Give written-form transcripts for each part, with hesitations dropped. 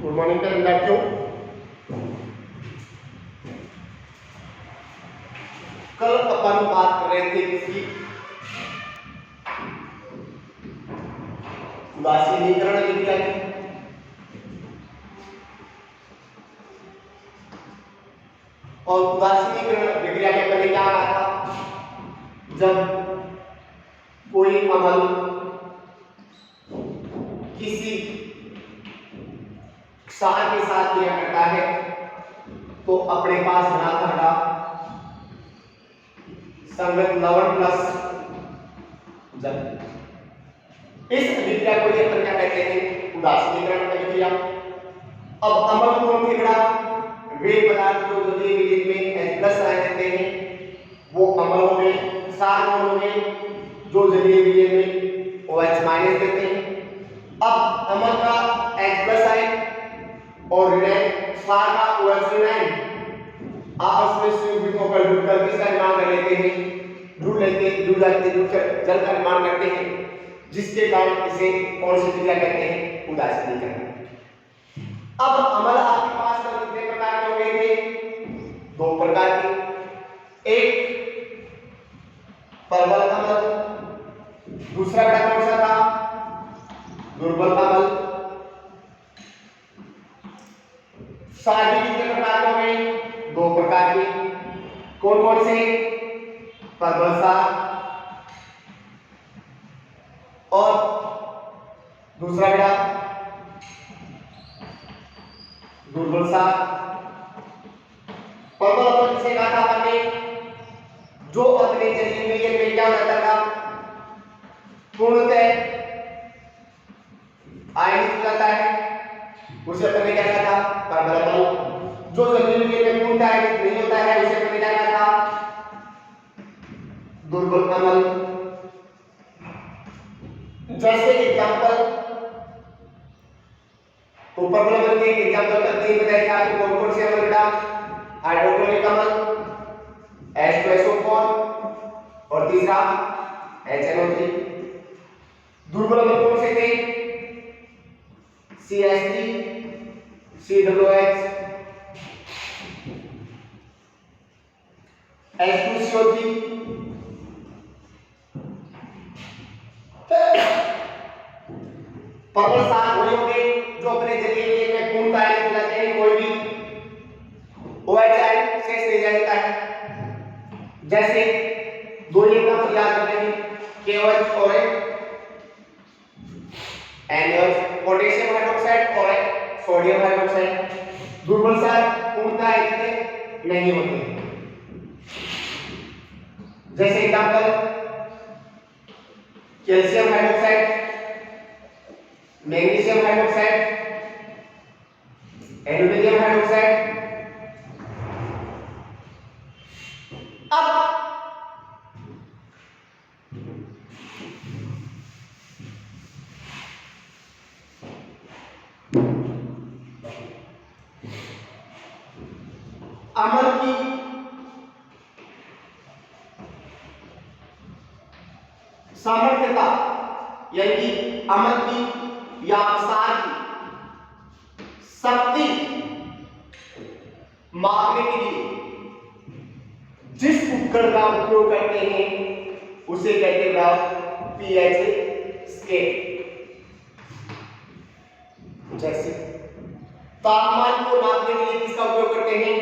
Good morning विद्यार्थियों। कल अपन बात कर रहे थे किसकी? उदासीनीकरण विक्रिया की। और उदासीनीकरण विक्रिया में मैंने क्या कहा था? जब कोई अम्ल किसी क्षार के साथ क्रिया करता है तो अपने पास बना था संगत लवण प्लस जल। इस विक्रिया को ये क्या कहते हैं? उदासीनीकरण विक्रिया। अब अम्ल कौन थे बेटा? वे पदार्थ जो जलीय विलीन में H+ आयन देते हैं वो अम्ल हो गए। क्षार कौन हो गए? जो जलीय विलीन में OH- देते हैं। अब अम्ल का H+ आयन और ऋणायन क्षार का OH- आपस में संयुग्मित होकर जुड़कर किसका निर्माण कर लेते हैं? जुड़ जल का निर्माण करते हैं, जिसके कारण इसे कौन सी क्रिया कहते हैं? उदासीनीकरण। अब अम्ल आपके पास कितने प्रकार के हो गए थे? दो प्रकार के। एक प्रबल अम्ल, दूसरा बेटा कौन सा था? दुर्बल अम्ल। क्षार भी कितने प्रकार के हो गए? दो प्रकार के। कौन कौन से? प्रबल क्षार और दूसरा बेटा दुर्बल क्षार। प्रबल अम्ल किसे कहा था हमने? जो अपने जलीय विलीन में क्या हो जाता था? पूर्णतः आयनित हो जाता है, उसे अपने क्या कहा था? प्रबल अम्ल। जो जलीय विलीन में पूर्णतः आयनित नहीं होता है उसे अपने क्या कहा था? दुर्बल अम्ल। जैसे एग्जांपल तो प्रबल अम्ल के एग्जांपल करते ही बताया कि आपको कौन कौन से अम्ल बेटा? हाइड्रोक्लोरिक अम्ल, H2SO4 और तीसरा HNO3। दुर्बल अम्ल कौन से थे? CH3, COOH, H2CO3। प्रबल क्षार वही होंगे जो अपने जलीय विलीन में पूर्णतः आयनित हो जाते हैं, कोई भी OH आयन शेष नहीं रहता है। जैसे दो एग्जांपल याद रखते हैं, KOH और NaOH, पोटेशियम हाइड्रोक्साइड और सोडियम हाइड्रोक्साइड। दुर्बल क्षार पूर्णतः आयनित नहीं होते। जैसे example calcium hydroxide, magnesium hydroxide, aluminium hydroxide. अब अम्ल की सामर्थ्यता यानी कि अम्ल की या क्षार की शक्ति मापने के लिए जिस उपकरण का उपयोग करते हैं उसे कहते हैं pH स्केल। जैसे तापमान को नापने के लिए किसका उपयोग करते हैं?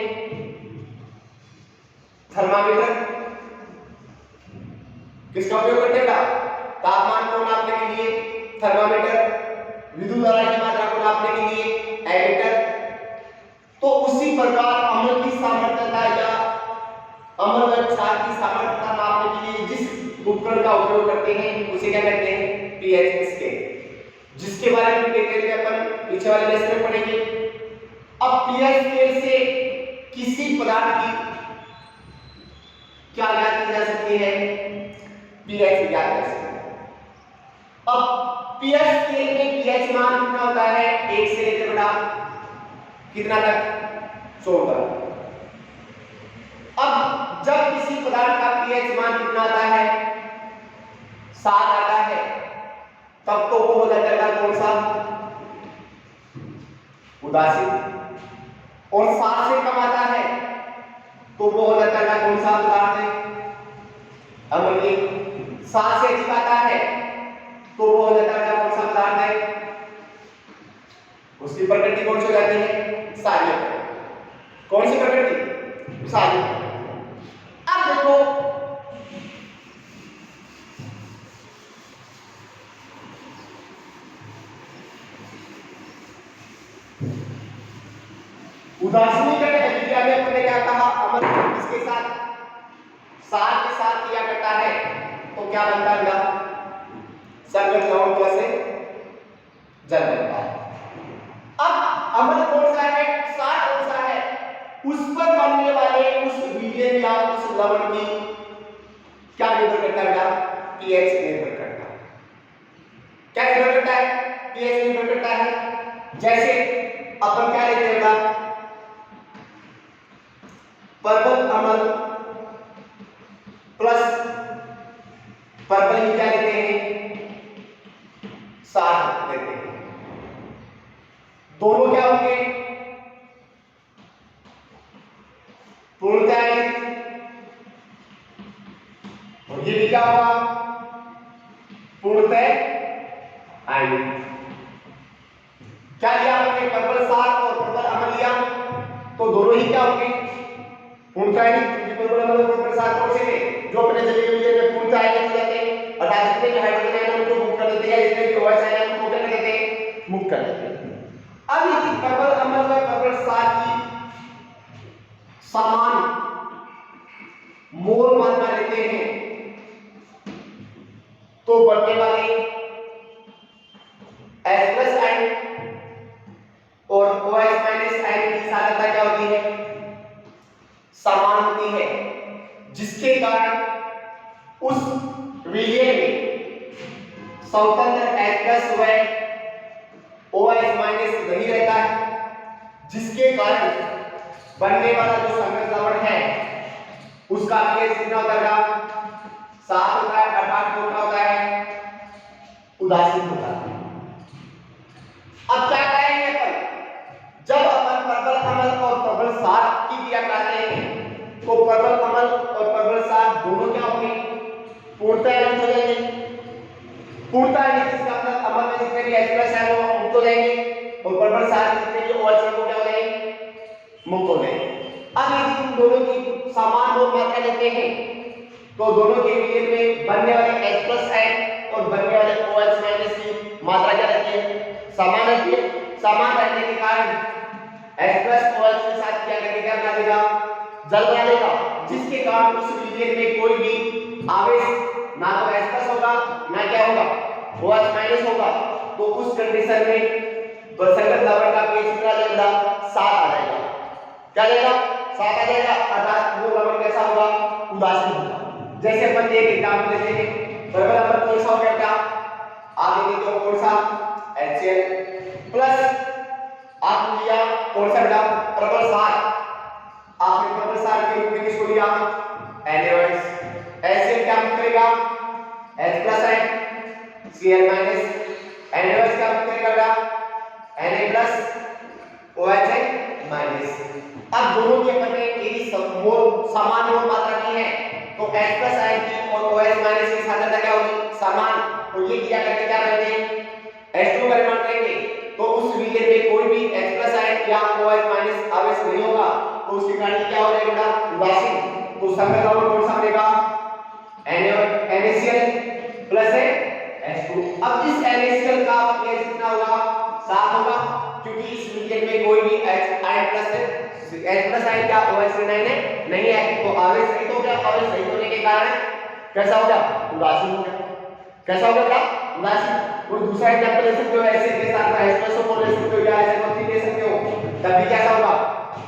थर्मामीटर। किसका उपयोग करते हैं? तापमान को नापने के लिए थर्मामीटर। विद्युत धारा की मात्रा को नापने के लिए एमीटर। तो उसी प्रकार अम्ल की सामर्थ्यता या अम्ल व क्षार की सामर्थ्यता नापने के लिए जिस उपकरण का उपयोग करते हैं उसे क्या कहते हैं? pH स्केल, जिसके बारे में डिटेल में अपन पीछे वाले लेसन में पढ़ेंगे। अब pH स्केल से किसी पदार्थ की क्या ज्ञात की जा सकती है? pH ज्ञात कर सकते हैं। अब pH स्केल में pH मान कितना होता है? 1 से लेकर बड़ा कितना तक? 14। अब जब किसी पदार्थ का pH मान कितना आता है? 7 आता है, तब तो वो हो जाता है कौन सा? उदासीन। और 7 से कम आता है तो वो हो जाता है कौन सा पदार्थ है? अम्लीय। 7 से अधिक आता है तो वो हो जाता है कौन सा पदार्थ है? उसकी प्रकृति कौन सी हो जाती है? क्षारीय। कौन सी प्रकृति? क्षारीय। अब देखो उदासीनीकरण अभिक्रिया में अपने क्या कहा? अमल इसके साथ सार के साथ किया करता है तो क्या बनता है? संगत लवण प्लस जल बनता है। अब अम्ल कौन सा है, सार कौन सा है, उस पर बनने वाले उस विलयन या उस लवण की क्या निर्भर करता है? पीएच निर्भर करता है। क्या निर्भर करता है? पीएच निर्भर करता है। जैसे अपन क्या लेते हैं? पर्वत अम्ल प्लस पर्पल ही क्या लेते हैं? सार लेते हैं। दोनों क्या होंगे? पूर्णतः और ये भी क्या होगा? पूर्णतः आयनिक। क्या लिया आपने? पर्पल सार और पर्पल अम्ल लिया तो दोनों ही क्या होंगे? पूर्णतः आयनिक। क्योंकि पर्पल अम्ल और पर्पल सार कौन से थे? जो अपने जलीय विलयन में पूर्णतः आयनिक हो जाते हैं। अर्थात जितने भी हाइड्रोजन आयन उनको मुक्त कर देते हैं, जितने भी OH आयन है उनको क्या कर देते हैं? मुक्त कर देते हैं। अब यदि पर्पल अम्ल व पर्पल सार की समान मोल मात्रा लेते हैं तो बढ़ने वाले H+ आयन और OH- आयन की सांद्रता क्या होती है? समान होती है, जिसके कारण उस विलयन में स्वतंत्र H+ व OH- नहीं रहता है, जिसके कारण बनने वाला जो संगत लवण है उसका पीएच कितना होता है? 7 होता है। अर्थात वो क्या होता है? उदासीन होता है। अब क्या करेंगे अपन? जब अपन पर्पल अम्ल और पर्पल सार की क्रिया करते हैं तो पर्पल अम्ल और पर्पल सार दोनों क्या होंगे? पूर्णतः आयनिक हो जाएंगे। पूर्णतः आयनिक इसका मतलब अम्ल में जितने भी H+ है वो मुक्त हो जाएंगे और पर्पल सार में जितने भी OH है वो क्या हो जाएंगे? मुक्त हो जाएंगे। अब यदि तुम दोनों की समान मोल मात्रा लेते हैं तो दोनों के विलयन में बनने वाले H+ आयन और बनने वाले OH- की मात्रा क्या रहती है? समान रहती है। समान रहने के कारण H+ OH के साथ क्या करेगा? क्या बना देगा? जल बना देगा, जिसके कारण उस विलयन में कोई भी आवेश ना तो H+ होगा ना क्या होगा? OH- होगा। तो उस कंडीशन में संगत लवण का पीएच कितना आ जाएगा? 7 आ जाएगा। क्या जाएगा? 7 आ जाएगा। अर्थात वो लवण कैसा होगा? उदासीन होगा। जैसे अपन एक एग्जांपल लेते हैं, पर्पल अम्ल कौन सा हो गया? आप देखिए तो कौन सा? HCl प्लस आप लिया कौन सा बेटा? पर्पल सार। आपने पर्पल सार के रूप में किसको लिया? NaOH। HCl क्या मुक्त करेगा? H+ है, Cl-, NaOH क्या मुक्त करेगा बेटा? Na+ OH-। अब दोनों की अपन ने यदि समान मोल मात्रा की है तो H+ आयन की और OH- की सांद्रता क्या होगी? समान। तो ये क्या करके क्या करेंगे? H2 का निर्माण करेंगे तो उस विलयन में कोई भी H+ आयन या OH- आवेश नहीं होगा तो उसके कारण क्या हो जाएगा बेटा? उदासीन। तो संगत लवण कौन सा बनेगा? NaCl प्लस है H2। अब इस NaCl का पीएच कितना होगा? 7 होगा, क्योंकि इस विलयन में कोई भी H+ आयन क्या OH- नहीं है। तो आवेश रहित हो गया। आवेश रहित होने के कारण कैसा हो गया? उदासीन हो गया। कैसा हो गया? उदासीन। कोई दूसरा एग्जांपल ले सकते हो, ऐसे के साथ में H+ को ले सकते हो या SiO3 ले सकते हो, तब भी कैसा होगा?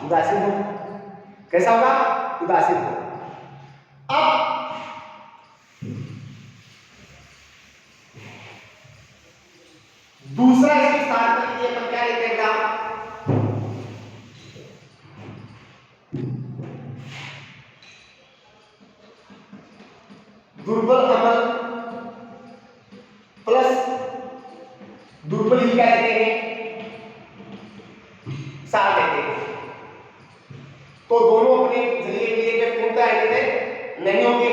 उदासीन होगा। कैसा होगा? उदासीन होगा। अब दूसरा इसके साथ में ये अपन क्या लेते हैं? दुर्बल अम्ल प्लस दुर्बल ही क्या लेते हैं? साथ लेते हैं तो दोनों अपने जरिए के लिए पूर्णता आयनित नहीं होंगे।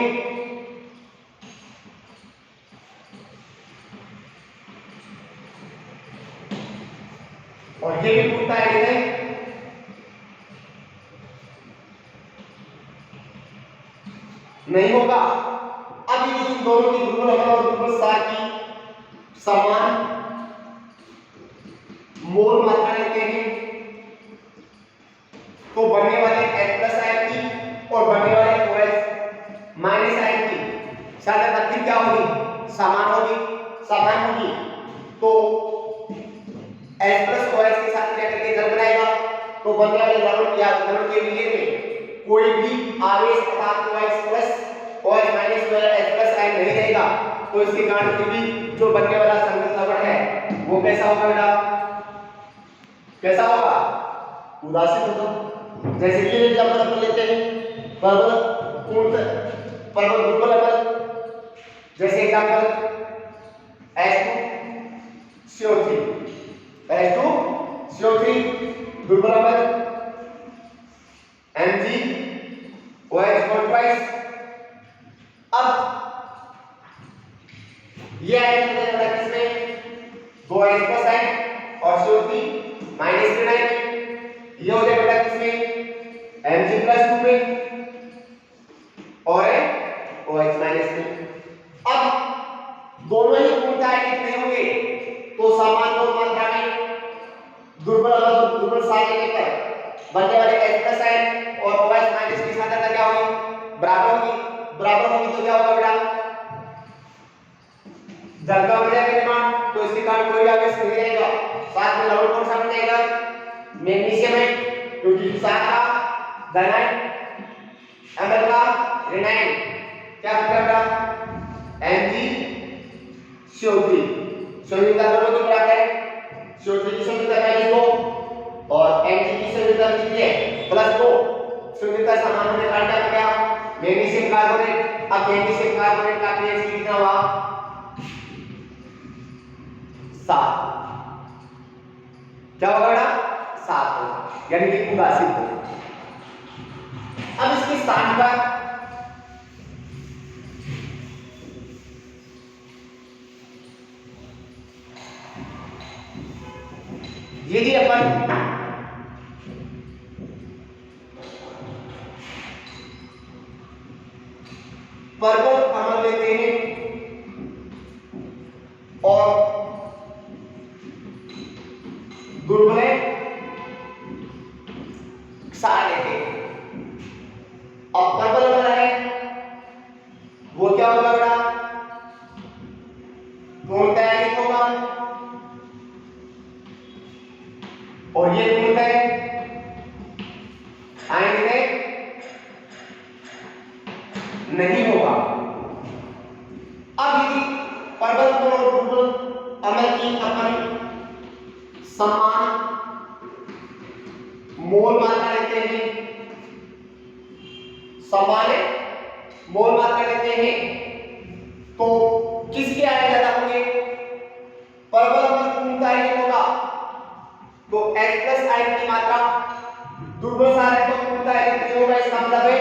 और ये भी पूर्णता आयनित नहीं होगा। अब यदि इन दोनों की ध्रुव अम्ल और ध्रुव सार की समान मोल मात्रा लेते हैं तो बनने वाले H+ आयन की और बनने वाले OH- आयन की सांद्रता क्या होगी? समान होगी। तो H+ OH के साथ क्रिया करके जल बनाएगा तो बनने वाले द्रवण या द्रवण के विलयन में कोई भी आवेश पदार्थ OH+ H+ आयन नहीं रहेगा तो इसके कारण फिर भी जो बनने वाला संगत लवण है वो कैसा होगा बेटा? कैसा होगा? उदासीन होगा। जैसे कि एग्जांपल अपन लेते हैं पर्वत दुर्बल अम्ल, जैसे एग्जांपल H2CO3 दुर्बल अम्ल MgOH अब ये आयन किसमें? दो H+ आयन और CO3 -3 आयन ये हो जाएगा बेटा किसमें? Mg+2 में और OH- में। अब दोनों ही पूर्णता आयनित नहीं होंगे तो समान मोल मात्रा में दुर्बल अम्ल दुर्बल सार लेने पर बनने वाले H+ आयन और OH- की सांद्रता क्या होगी? बराबर होगी तो क्या होगा बेटा? जल का बढ़ जाएगा निर्माण तो इसके कारण कोई आवेश नहीं रहेगा। साथ में लवण कौन सा बन जाएगा? मैग्नीशियम है क्योंकि साथ का धनायन Ml का ऋणायन क्या बनेगा? MgCO3 संयुक्ता दोनों की बराबर है। CO3 की संयुक्ता -2 और Mg की संयुक्ता कितनी है? +2। संयुक्ता समान होने का क्या हो गया? Magnesium carbonate. अब मैग्नीशियम कार्बोनेट का pH कितना हुआ? 7। क्या होगा बेटा? 7 होगा यानी कि उदासीन होगा। अब इसकी स्थान पर यदि अपन पर्वत अम्ल लेते हैं और दुर्बल सार लेते हैं। अब पर्वत अम्ल है वो क्या होगा बेटा? पूर्णता आयनित होगा और ये पूर्णता आयनित नहीं होगा। अब यदि पर्वत अम्ल और दुर्बल अम्ल की अपन समान मोल मात्रा लेते हैं, समान मोल मात्रा लेते हैं तो किसके आयन ज्यादा होंगे? पर्वत अम्ल पूर्णता आयनित होगा तो H+ आयन की मात्रा दुर्बल सार है तो पूर्णता आयनित नहीं होगा। इसका मतलब है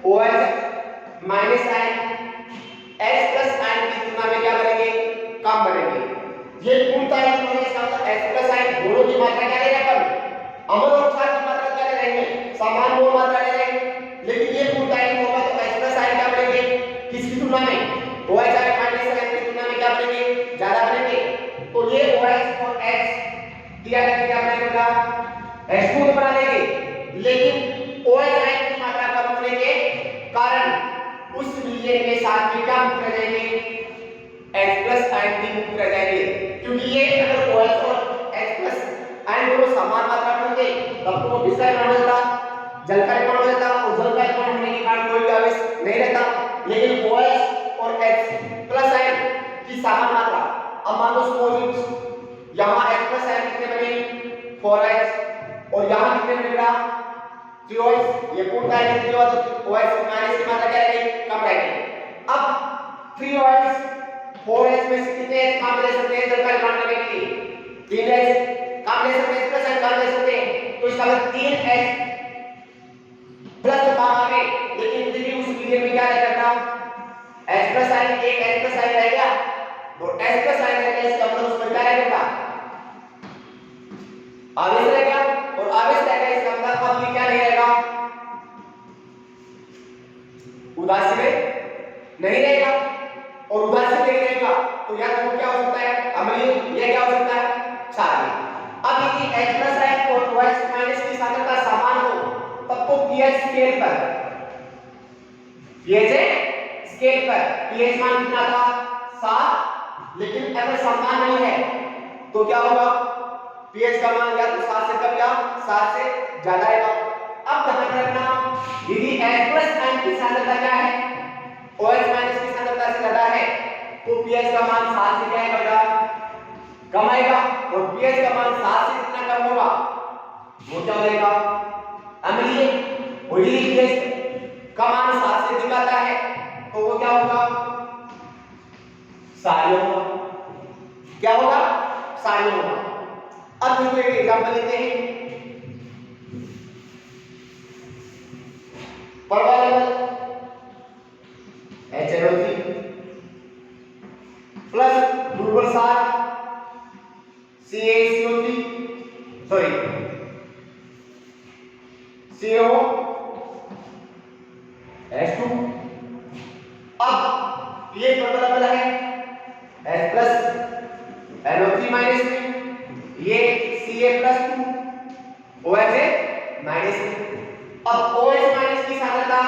OH- आयन H+ आयन की तुलना में क्या बनेंगे? कम बनेंगे। ये पूर्णता आयनित होने इसका मतलब H+ आयन दोनों की मात्रा क्या ले रहे हैं? अम्ल और क्षार की मात्रा क्या ले रहे हैं? समान मोल मात्रा ले रहे हैं। लेकिन ये पूर्णता आयनित होगा तो H+ आयन क्या बनेंगे? किसकी तुलना में? OH- आयन की तुलना में क्या बनेंगे? ज्यादा बनेंगे। तो ये OH और H दिया करके क्या बनेगा? H2 बना देंगे। लेकिन OH आयन की मात्रा कम होने के कारण उस विलयन के साथ में क्या मुक्त रह जाएंगे? H+ आयन भी मुक्त रह जाएंगे क्योंकि ये अगर OH और H+ आयन दोनों समान मात्रा में होंगे तब तो वो किसका निर्माण हो जाता? जल का निर्माण हो जाता और जल का निर्माण होने के कारण कोई भी आवेश नहीं रहता। लेकिन OH और H+ आयन की समान मात्रा, अब मान लो सपोज यहां H+ आयन कितने बने? 4H और यहां कितने बनेगा? 3OH। ये पूर्ण आयन कितने हुआ तो OH माइनस की मात्रा क्या रहेगी? कम रहेगी। अब 3OH 4H में से कितने H काम ले सकते हैं जल का निर्माण करने के लिए? 3H काम ले सकते हैं, H+ आयन काम ले सकते हैं नहीं रहेगा और उधर से नहीं रहेगा, तो या तो क्या हो सकता है अम्लीय, या क्या हो सकता है क्षारीय। अब यदि H+ और OH- की सांद्रता समान हो तब तो pH स्केल पर pH मान कितना था 7, लेकिन अगर समान नहीं है तो क्या होगा pH का मान या तो 7 से कम या 7 से ज्यादा आएगा। अब ध्यान रखना यदि H+ की सांद्रता क्या है OH- की सांद्रता से ज्यादा है तो pH का मान 7 से क्या आएगा कम आएगा, और pH का मान 7 से जितना कम होगा वो क्या होगा अम्लीय। और यदि pH का मान 7 से अधिक आता है तो वो क्या होगा क्षारीय होगा। क्या होगा क्षारीय होगा। अब इसको एक एग्जांपल लेते हैं। परमाणु HNO3 प्लस दुर्बल सार CaCO3 सॉरी CaOH2। अब ये प्रबल है H+NO3-3, ये Ca+2 OH-3। अब OH- की सांद्रता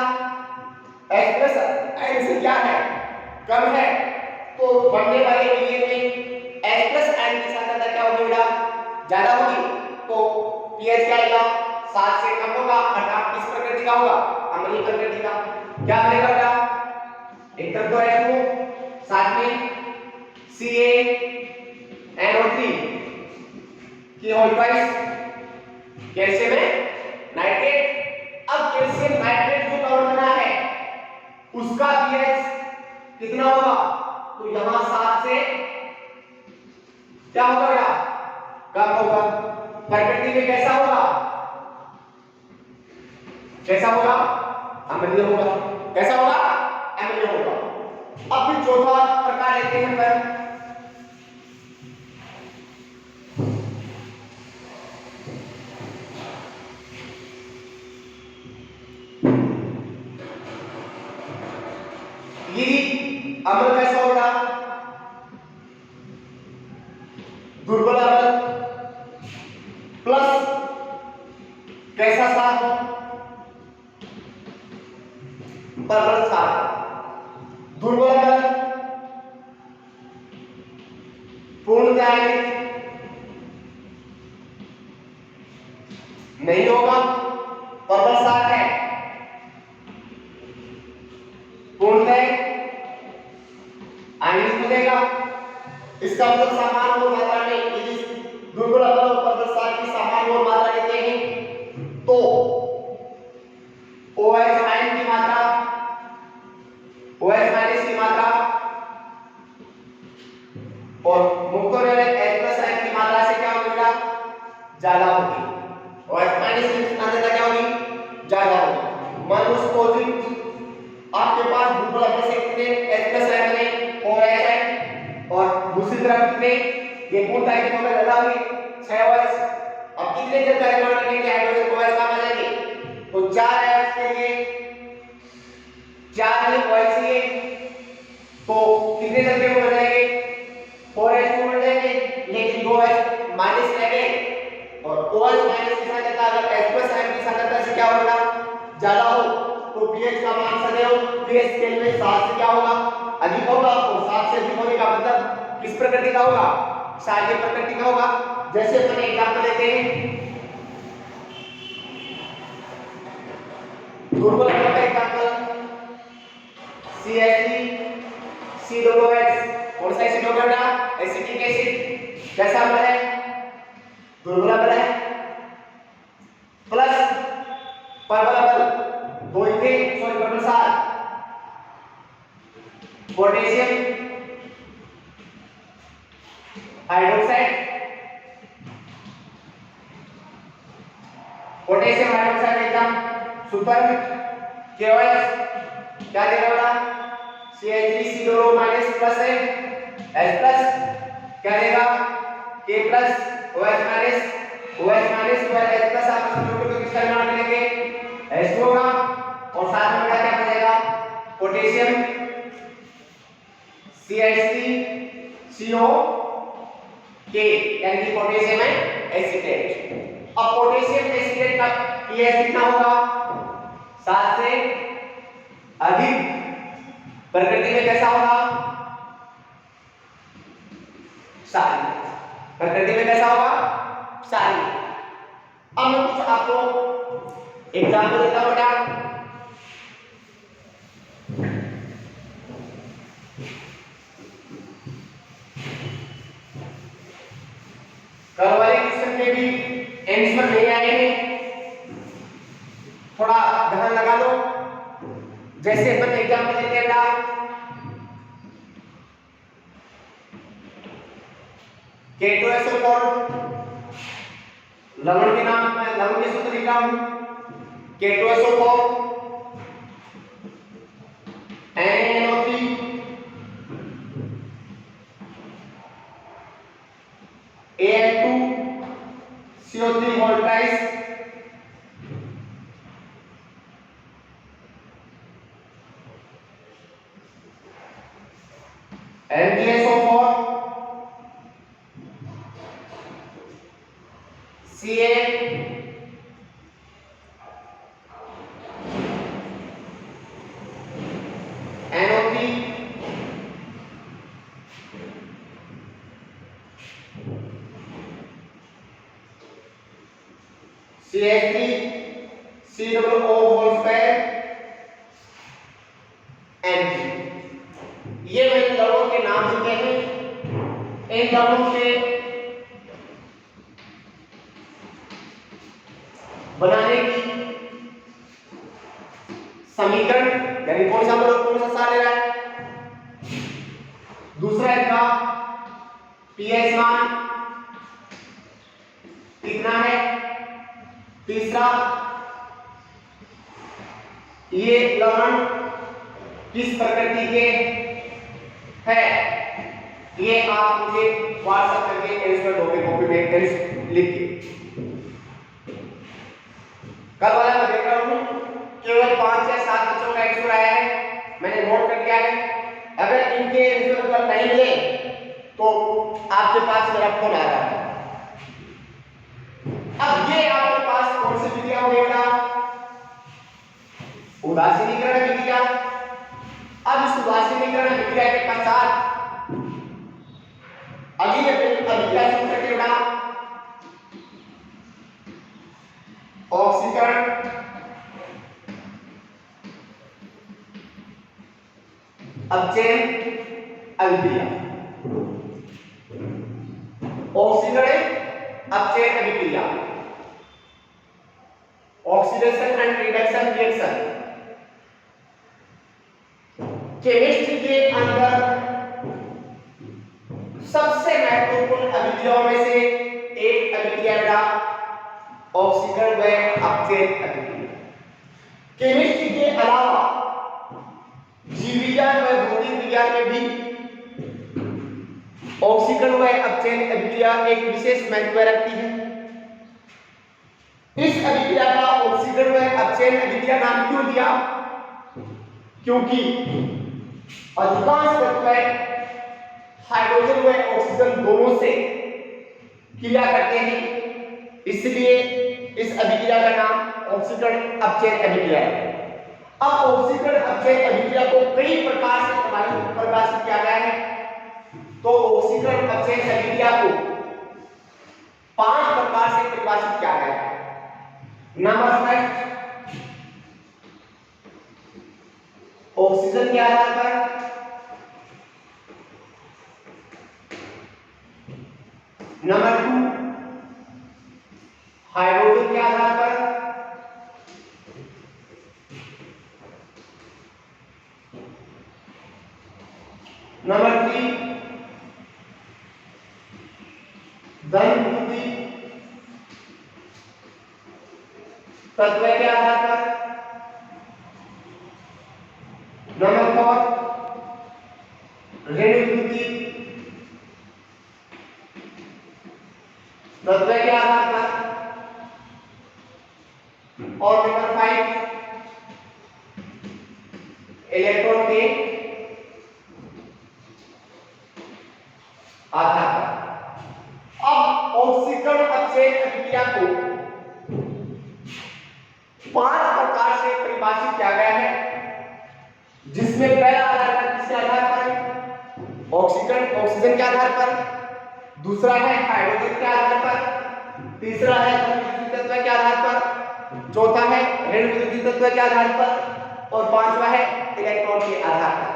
H+N से क्या है कम है, तो बनने वाले विलयन में H+N की सांद्रता क्या होगी बेटा ज्यादा होगी, तो pH क्या आएगा 7 से कम होगा, अर्थात किस प्रकृति का होगा अम्लीय प्रकृति का। क्या बनेगा बेटा एक तरफ तो H2 साथ में CaNO3 की होल ट्वाइस कैल्शियम नाइट्रेट। अब कैल्शियम नाइट्रेट जो कवर बना है उसका pH कितना होगा, तो यहां 7 से क्या होगा बेटा कम होगा। प्रकृति में कैसा होगा अम्लीय होगा। कैसा होगा अम्लीय होगा। अब फिर चौथा प्रकार लेते हैं पर यदि अम्ल कैसा होगा दुर्बल अम्ल प्लस कैसा सार प्रबल सार। दुर्बल अम्ल पूर्ण आयनिक नहीं होगा, प्रबल सार है पूर्णतः आयनिक मिलेगा। इसका मतलब समान मोल मात्रा में यदि दुर्बल अम्ल और प्रबल सार की समान मोल मात्रा लेते हैं तो OH आयन की मात्रा OH- की मात्रा और मुक्त होने वाले H+ आयन की मात्रा से क्या होगा ज्यादा होगी। OH- की सांद्रता क्या होगी ज्यादा होगी। मान लो सपोज आपके पास दुर्बल अम्ल से कितने H+ आयन है OH आयन, और दूसरी तरफ कितने ये पूर्ण आयन को ज्यादा होगी 6 OH। अब कितने जल का निर्माण करने के लिए हाइड्रोजन OH काम आ जाएंगे, तो 4 OH के लिए 4 OH चाहिए, तो कितने जल के हो जाएंगे 4H2 मिल जाएंगे, लेकिन 2H- रह गए। और OH- की सांद्रता अगर H+ आयन की सांद्रता से क्या होगा ज्यादा हो तो pH का मान सदैव pH स्केल में 7 से क्या होगा अधिक होगा, और 7 से अधिक होने का मतलब किस प्रकृति का होगा क्षारीय प्रकृति का होगा। जैसे अपन एग्जांपल लेते हैं दुर्बल अम्ल का एग्जांपल CH3 COOH। कौन सा एसिड होगा बेटा एसिटिक एसिड। कैसा अम्ल है दुर्बल अम्ल है प्लस प्रबल अम्ल दो थे सॉरी प्रबल सार पोटेशियम हाइड्रोक्साइड एकदम सुपर KOH क्या देगा बेटा CH3COO- प्लस है H+ क्या देगा K+ OH- OH- आपस में जोड़ के किसका निर्माण करेंगे H2 होगा, और साथ में क्या बनेगा पोटेशियम CH3CO के यानी कि पोटेशियम एसीटेट। अब पोटेशियम एसीटेट का pH कितना होगा? 7 से अधिक। प्रकृति में कैसा होगा? क्षारीय। प्रकृति में कैसा होगा? क्षारीय। अब मैं कुछ आपको एग्जाम्पल देता हूं बेटा। कल वाले क्वेश्चन में भी आंसर नहीं आए हैं, थोड़ा ध्यान लगा लो। जैसे अपन एग्जाम्पल लेते हैं बेटा, K2SO4 लवण के नाम में लवण के सूत्र लिखा हूं। K2SO4 NaNO3 Al2 CO3 whole twice MgSO4 Ca NO3 CH3 COO whole square Mg। ये मैंने लवणों के नाम लिखे हैं। इन लवणों के बनाने की समीकरण यानी कौन सा मतलब कौन सा सार ले रहा है। दूसरा इनका pH मान कितना है। तीसरा ये लवण किस प्रकृति के है। ये आप मुझे व्हाट्सएप करके आंसर दोगे कॉपी में लिख के। कल वाला मैं देख रहा हूं केवल 5 या 7 बच्चों का आंसर आया है, मैंने नोट कर लिया है। अगर इनके आंसर कल नहीं मिले तो आपके पास मेरा फोन आ रहा है। अब ये आपके पास कौन सी विधियां होगा? उदासीनीकरण विधिया। अब इस उदासीनीकरण विधिया के पश्चात अगली अभिक्रिया शुरू करके बेटा ऑक्सीकरण, अपचयन अभिक्रिया। ऑक्सीकरण अपचयन अभिक्रिया, oxidation and reduction reaction. Chemistry के अंदर सबसे महत्वपूर्ण अभिक्रियाओं में से एक अभिक्रिया बेटा ऑक्सीकरण व अपचयन अभिक्रिया। केमिस्ट्री के अलावा जीव विज्ञान व भौतिक विज्ञान में भी ऑक्सीकरण व अपचयन अभिक्रिया एक विशेष महत्व रखती है। इस अभिक्रिया का ऑक्सीकरण व अपचयन अभिक्रिया नाम क्यों दिया? क्योंकि अधिकांश तत्व हाइड्रोजन व ऑक्सीजन दोनों से क्रिया करते हैं, इसलिए इस अभिक्रिया का नाम ऑक्सीकरण अपचयन अभिक्रिया है। अब ऑक्सीकरण अपचयन अभिक्रिया को कई प्रकार से परिभाषित किया गया है। तो ऑक्सीकरण अपचयन अभिक्रिया को 5 प्रकार से परिभाषित किया गया है। नंबर फर्स्ट, ऑक्सीजन के आधार पर। नंबर 2, हाइड्रोजन के आधार पर। नंबर 3, धन विद्युतीय तत्व के आधार पर। नंबर 4, ऋण विद्युतीय तत्व के आधार पर। और नंबर 5, इलेक्ट्रॉन के अपचयन अभिक्रिया को 5 प्रकार से परिभाषित किया गया है, जिसमें पहला आधार किसके आधार पर, ऑक्सीजन के आधार पर, दूसरा है हाइड्रोजन के आधार पर, तीसरा है विद्युत तत्व के आधार पर, चौथा है ऋण विद्युत तत्व के आधार पर और पांचवा है इलेक्ट्रॉन के आधार पर।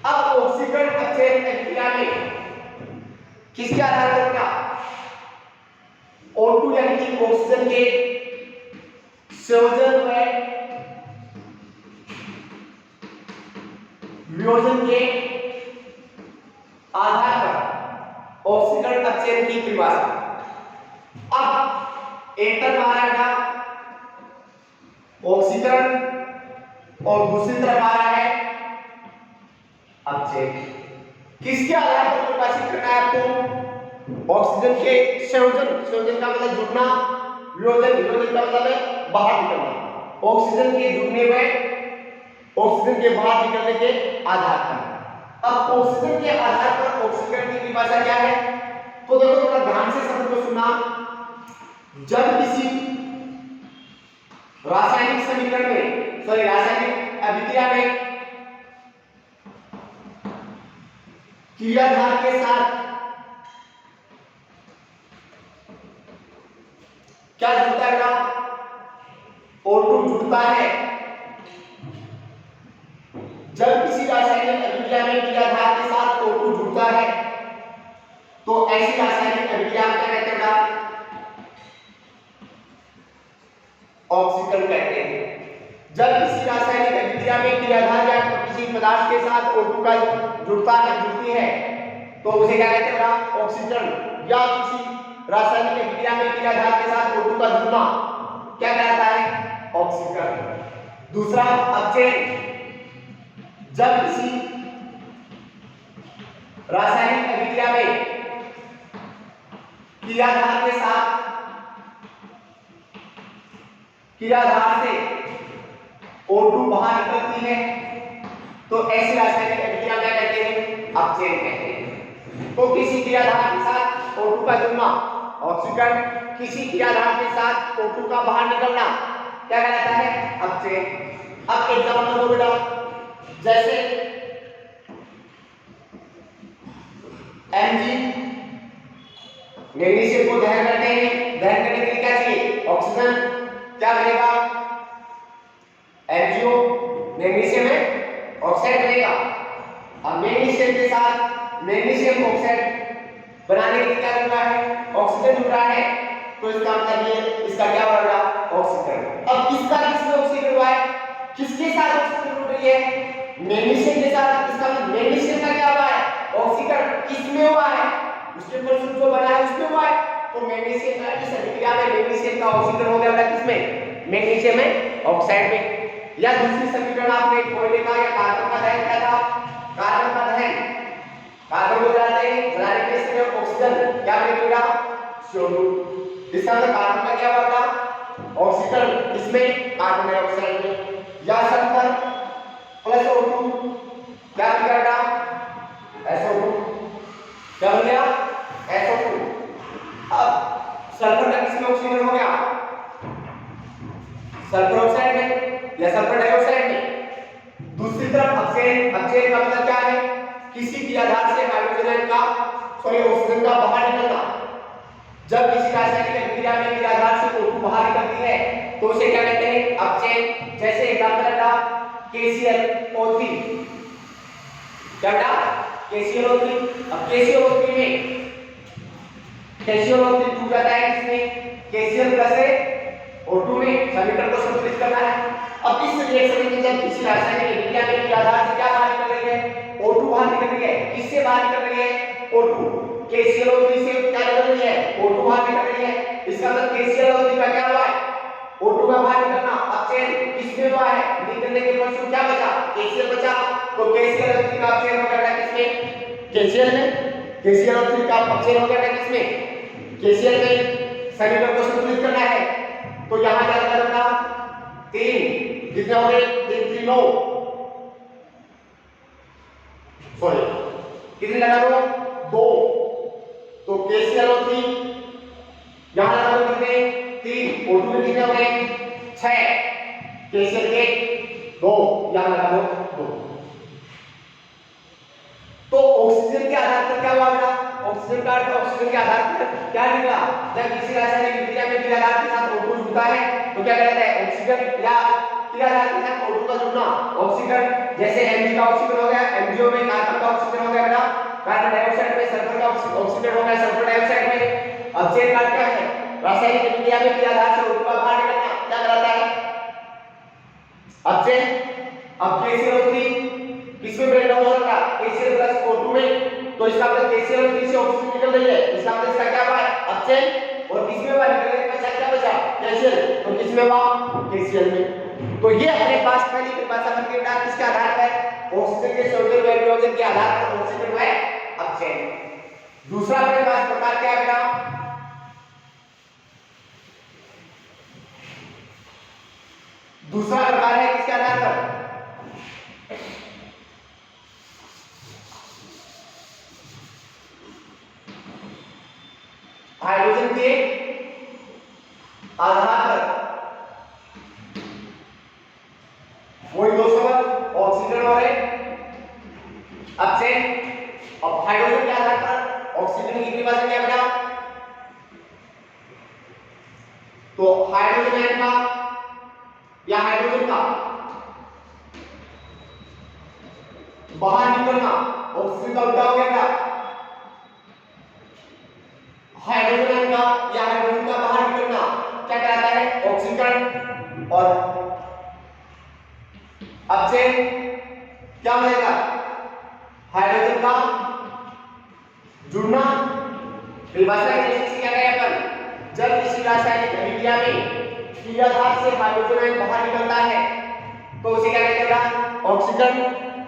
अब ऑक्सीकरण अपचयन अभिक्रिया में किसके आधार पर क्या, O2 यानी कि ऑक्सीजन के संयोजन व वियोजन के आधार पर ऑक्सीकरण अपचयन की परिभाषा। अब एक तरफ आ रहा है ऑक्सीकरण और दूसरी तरफ आ रहा है अपचयन। किसके आधार पर परिभाषित करना है आपको, ऑक्सीजन के संयोजन का मतलब जुड़ना, वियोजन का मतलब है बाहर निकलना। ऑक्सीजन के जुड़ने में ऑक्सीजन के बाहर निकलने के आधार पर। अब ऑक्सीजन के आधार पर ऑक्सीकरण की परिभाषा क्या है, तो देखो थोड़ा ध्यान से शब्द को सुनना। जब किसी रासायनिक समीकरण में रासायनिक अभिक्रिया में क्रियाधार के साथ क्या जुड़ता है, O2 जुड़ता है। जब किसी रासायनिक अभिक्रिया में क्रियाधार के साथ O2 जुड़ता है तो ऐसी रासायनिक अभिक्रिया क्या कहते हैं, ऑक्सीकरण कहते हैं। जब किसी रासायनिक अभिक्रिया में क्रियाधार या किसी पदार्थ के साथ O2 का जुड़ती है तो उसे क्या कहते हैं, ऑक्सीकरण। या किसी रासायनिक अभिक्रिया में क्रियाधार के साथ O2 का जुड़ना क्या कहलाता है, ऑक्सीकरण। दूसरा अपचयन, जब किसी रासायनिक अभिक्रिया में क्रियाधार के साथ क्रियाधार से O2 बाहर निकलती है तो ऐसी रासायनिक अभिक्रिया क्या कहते हैं, अपचयन कहते हैं। तो किसी क्रियाधार के साथ O2 का जुड़ना ऑक्सीकरण, किसी क्रियाधार के साथ O2 का बाहर निकलना क्या कहलाता है, अपचयन। अब एग्जांपल दो बेटा, जैसे Mg मैग्नीशियम को दहन करते हैं, दहन करने के लिए क्या चाहिए, ऑक्सीजन। क्या बनेगा, MgO मैग्नीशियम में ऑक्साइड बनेगा। अब मैग्नीशियम के साथ मैग्नीशियम ऑक्साइड बनाने के लिए क्या जुड़ रहा है, ऑक्सीजन जुड़ रहा है, तो इसका मतलब ये इसका क्या बनेगा, ऑक्सीकरण। अब किसका किसमें ऑक्सीकरण हुआ है, किसके साथ ऑक्सीजन जुड़ रही है, मैग्नीशियम के साथ। इसका मतलब मैग्नीशियम का क्या हुआ है, ऑक्सीकरण। किसमें हुआ है, उसके फलस्वरूप जो बना है उसमें हुआ है। तो मैग्नीशियम का इस अभिक्रिया में मैग्नीशियम का ऑक्सीकरण हो गया किसमें, मैग्नीशियम में ऑक्साइड में। या दूसरी समीकरण आपने कोयले का या कार्बन का दहन किया था, कार्बन का दहन, कार्बन को जलाते हैं, जलाने के लिए ऑक्सीजन क्या बनेगा, CO2। इसका मतलब कार्बन का क्या होगा, ऑक्सीकरण, इसमें कार्बन डाइऑक्साइड में। या सल्फर प्लस O2 क्या बनेगा, SO2। क्या बन गया, SO2। अब सल्फर का किसमें ऑक्सीकरण हो गया, सल्फर ऑक्साइड में या सल्फर डाइऑक्साइड में। दूसरी तरफ अपचयन का मतलब क्या है, किसी क्रियाधार से हाइड्रोजन का ऑक्सीजन का बाहर निकलना। जब किसी रासायनिक अभिक्रिया में क्रियाधार से O2 बाहर निकलती है तो उसे क्या कहते हैं, अपचयन। जैसे एग्जांपल है KClO3, क्या बेटा, KClO3। अब KClO3 में KClO3 टूट जाता है, इसमें KCl प्लस है O2 में समीकरण को संतुलित करना है। अब इस रिएक्शन में जब किसी रासायनिक अभिक्रिया में क्रियाधार से क्या बाहर निकल रही है, O2 बाहर निकल रही है। किससे बाहर निकल रही है, O2। KClO3 से क्या निकल रही है, O2 बाहर निकल रही है। इसका मतलब KClO3 का क्या हुआ है, O2 का बाहर निकलना। अपचयन किसमें हुआ है, निकलने के फलस्वरूप क्या बचा, KCl बचा। तो KClO3 का अपचयन हो गया किसमें, KCl में। KClO3 का अपचयन हो गया किसमें, KCl में। समीकरण को संतुलित करना है तो यहां क्या करना, 3 कितने हो गए, 3 3 9, सॉरी कितने लगा दो, 2। तो KClO3 यहां लगा दो कितने 3 O2 में कितने हो गए 6 KCl के 2 यहां लगा दो 2। तो ऑक्सीजन के आधार पर क्या हुआ बेटा ऑक्सीजन का अर्थ ऑक्सीजन के आधार पर क्या निकला जब किसी रासायनिक विक्रिया में क्रिया आधार के साथ O2 जुड़ता है तो क्या कहलाता है ऑक्सीजन या क्रिया आधार के साथ O2 का जुड़ना ऑक्सीजन जैसे Mg का ऑक्सीजन हो गया MgO में कार्बन का ऑक्सीजन हो गया बेटा कार्बन डाइऑक्साइड में सल्फर का ऑक्सीजन हो गया सल्फर डाइऑक्साइड में। अब चेन कार्ड क्या है रासायनिक विक्रिया में क्रिया आधार से O2 का बाहर निकलना क्या कहलाता है अब चेन अब KCl3 किसमें ब्रेक डाउन हो रहा है KCl प्लस O2 में तो इसका मतलब KCl3 से ऑक्सीजन निकल रही है इसका मतलब इसका क्या हुआ अब चेन और किसमें हुआ निकलने के पश्चात क्या बचा KCl तो किसमें हुआ KCl में। तो ये अपने पास पहली परिभाषा बन गई बेटा किसके आधार पर ऑक्सीजन के सॉल्यूबल हाइड्रोजन के आधार पर ऑक्सीजन है अब चेन। दूसरा अपने पास प्रकार क्या है बेटा दूसरा प्रकार है किसके आधार पर हाइड्रोजन के आधार पर वही दो शब्द ऑक्सीजन और अब से अब हाइड्रोजन के आधार पर ऑक्सीजन की परिभाषा क्या बेटा तो हाइड्रोजन आयन का या हाइड्रोजन का बाहर निकलना ऑक्सीजन का उल्टा हो गया बेटा हाइड्रोजन आयन का या हाइड्रोजन का बाहर निकलना क्या कहलाता है ऑक्सीकरण और अब से क्या बनेगा हाइड्रोजन का जुड़ना परिभाषा जैसे क्या कहें अपन जब किसी रासायनिक अभिक्रिया में क्रियाधार से हाइड्रोजन आयन बाहर निकलता है तो उसे क्या कहते हैं ऑक्सीकरण।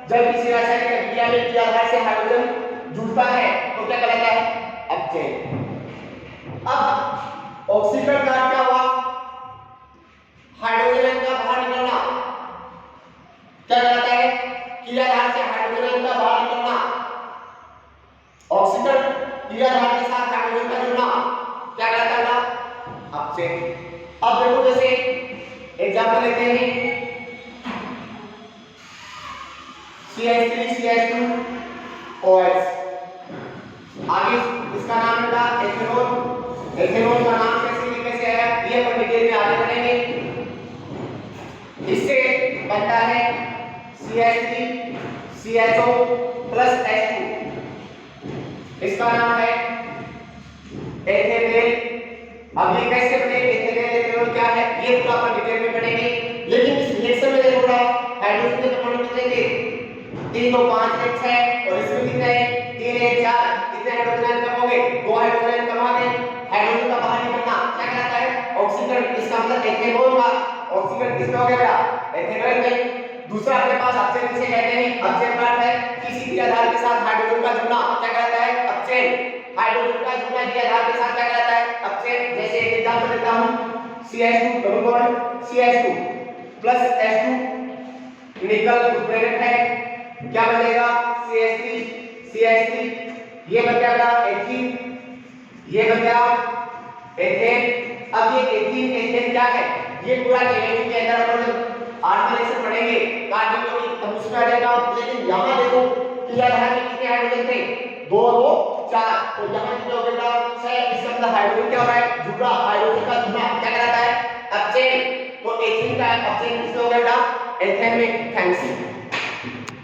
जब किसी रासायनिक अभिक्रिया में क्रियाधार से हाइड्रोजन जुड़ता है तो क्या कहलाता है अपचयन। अब ऑक्सीकरण का क्या हुआ हाइड्रोजन आयन का बाहर निकलना क्या कहलाता है क्रियाधार से हाइड्रोजन आयन का बाहर निकलना ऑक्सीकरण क्रियाधार के साथ हाइड्रोजन का जुड़ना क्या कहलाता है अपचयन। अब देखो जैसे एग्जांपल लेते हैं CH3CH2OH आगे इसका नाम बेटा एथेनॉल। एथेनॉल का नाम कैसे आया ये अपन डिटेल में आगे पढ़ेंगे। इससे बनता है CH3CHO प्लस H2 इसका नाम है एथेनॉल। अब ये कैसे बने एथेनॉल एथेनॉल क्या है ये पूरा अपन डिटेल में पढ़ेंगे। लेकिन इस रिएक्शन में देखो हाइड्रोजन के परमाणु कितने थे 3 2 5 1 6 और इसमें कितने 3 1 4 कितने हाइड्रोजन आयन कम हो गए 2 हाइड्रोजन आयन कम आ गए। हाइड्रोजन का बाहर निकलना क्या कहलाता है ऑक्सीकरण। इसका मतलब एथेनॉल का ऑक्सीकरण किसमें हो गया बेटा एथेनॉल में। दूसरा अपने पास अपचयन किसे कहते हैं अपचयन का अर्थ है किसी क्रियाधार के साथ हाइड्रोजन का जुड़ना क्या कहलाता है अपचयन। हाइड्रोजन का जुड़ना क्रियाधार के साथ क्या कहलाता है अपचयन। जैसे एक एग्जांपल देता हूं CH2 double bond CH2 plus H2 निकल उत्प्रेरक है क्या बनेगा CH3 ये बन जाएगा एथीन ये बन गया एथेन। अब ये एथीन एथेन क्या है ये पूरा केमिस्ट्री के अंदर अपन आठ लेक्चर पढ़ेंगे कार्बन को तब उसमें आ जाएगा। लेकिन यहां देखो क्रियाधार में कितने हाइड्रोजन थे 2 2 4 तो यहां कितने हो गए 6। इसका मतलब हाइड्रोजन क्या हो रहा है जुड़ा हाइड्रोजन का जुड़ना क्या कहलाता है अपचयन। तो एथीन का अपचयन किसमें हो गया बेटा एथेन में। थैंक्स।